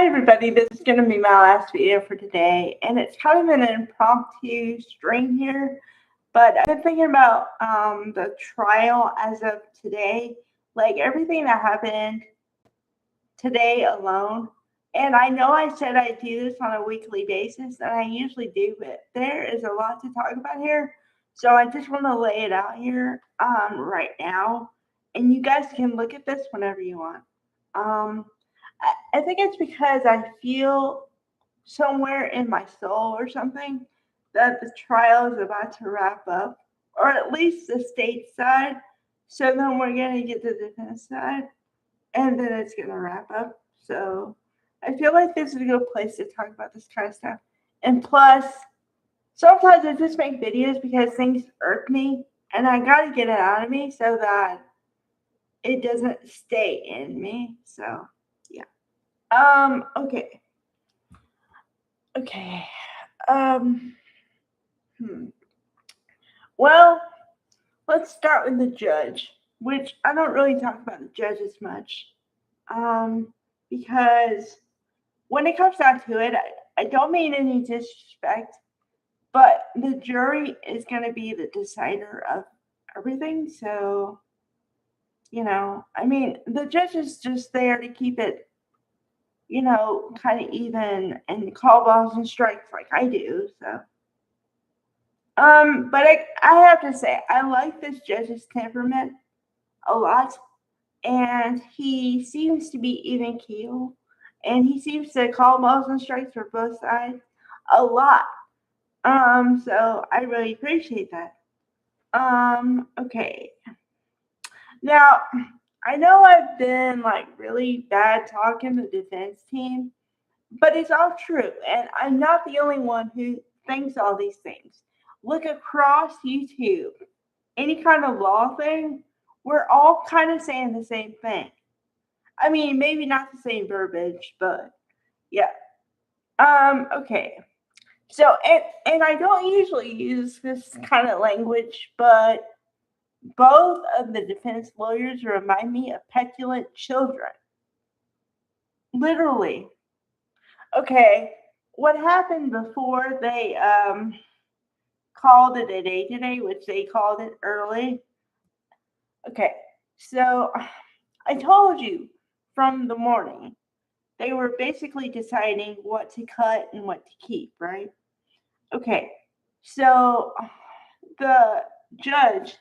everybody, this is going to be my last video for today, and it's kind of an impromptu string here, but I've been thinking about the trial as of today, like everything that happened today alone. And I know I said I do this on a weekly basis, and I usually do, but there is a lot to talk about here, so I just want to lay it out here right now, and you guys can look at this whenever you want. I think it's because I feel somewhere in my soul or something that the trial is about to wrap up, or at least the state side. So then we're going to get to the defense side, and then it's going to wrap up. So I feel like this is a good place to talk about this kind of stuff. And plus, sometimes I just make videos because things irk me, and I got to get it out of me so that it doesn't stay in me. So, yeah. Okay. Okay. Well, let's start with the judge, which I don't really talk about the judges much. Because when it comes down to it, I don't mean any disrespect, but the jury is going to be the decider of everything. So, I mean, the judge is just there to keep it kind of even and call balls and strikes like I do. So, but I have to say, I like this judge's temperament a lot, and he seems to be even keel, and he seems to call balls and strikes for both sides a lot. So I really appreciate that. Okay. Now, I know I've been really bad talking the defense team, but it's all true, and I'm not the only one who thinks all these things. Look across YouTube, any kind of law thing, we're all kind of saying the same thing. I mean, maybe not the same verbiage, but yeah. Okay. So, and I don't usually use this kind of language, but both of the defense lawyers remind me of petulant children. Literally. Okay, what happened before they called it a day today, which they called it early? Okay, so I told you from the morning they were basically deciding what to cut and what to keep, right? Okay, so the judge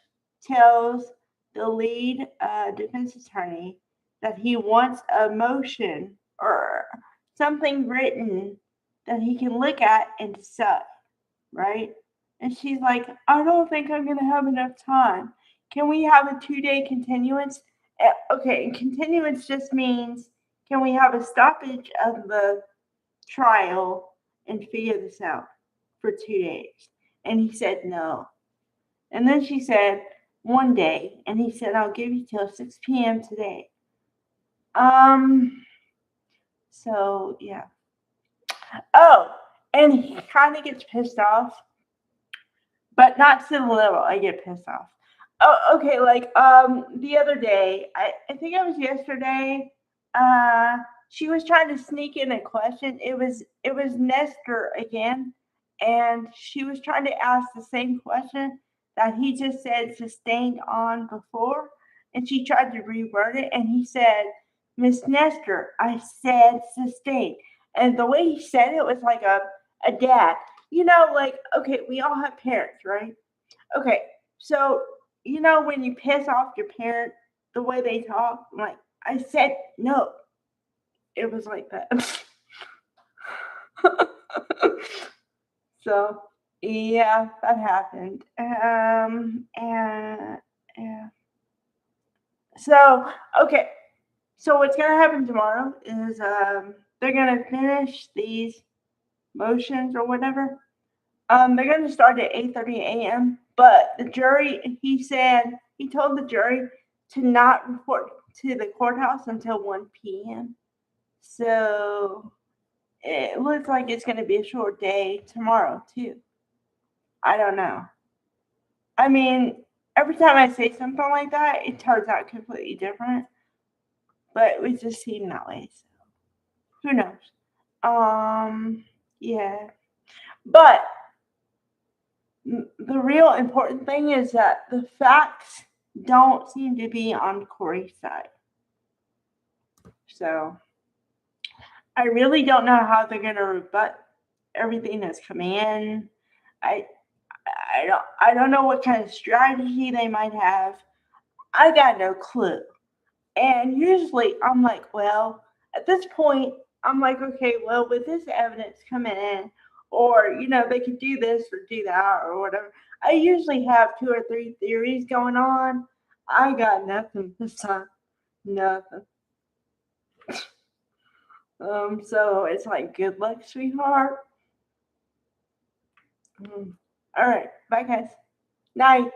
tells the lead defense attorney that he wants a motion or something written that he can look at and decide, right? And she's like, I don't think I'm going to have enough time. Can we have a 2-day continuance? Okay, continuance just means, can we have a stoppage of the trial and figure this out for 2 days? And he said no. And then she said 1 day, and he said, I'll give you till 6 p.m. today. So yeah. Oh, and he kind of gets pissed off, but not to the level I get pissed off. Oh, okay, the other day, I think it was yesterday, she was trying to sneak in a question. It was Nestor again, and she was trying to ask the same question that he just said sustained on before, and she tried to reword it, and he said, Miss Nestor, I said sustained. And the way he said it was like a dad. Okay, we all have parents, right? Okay, so, when you piss off your parent, the way they talk, I said no. It was like that. So, yeah, that happened. And, yeah. So, okay. So what's going to happen tomorrow is they're going to finish these motions or whatever. They're going to start at 8:30 a.m. But the jury, he told the jury to not report to the courthouse until 1 p.m. So it looks like it's going to be a short day tomorrow, too. I don't know. I mean, every time I say something like that, it turns out completely different. But it would just seem that way. So who knows? Yeah. But the real important thing is that the facts don't seem to be on Kouri's side. So I really don't know how they're going to rebut everything that's come in. I I don't know what kind of strategy they might have. I got no clue. And usually I'm like, well, at this point, I'm like, okay, well, with this evidence coming in, or, they could do this or do that or whatever. I usually have 2 or 3 theories going on. I got nothing this time. Nothing. So it's like, good luck, sweetheart. All right. Bye, guys. Night.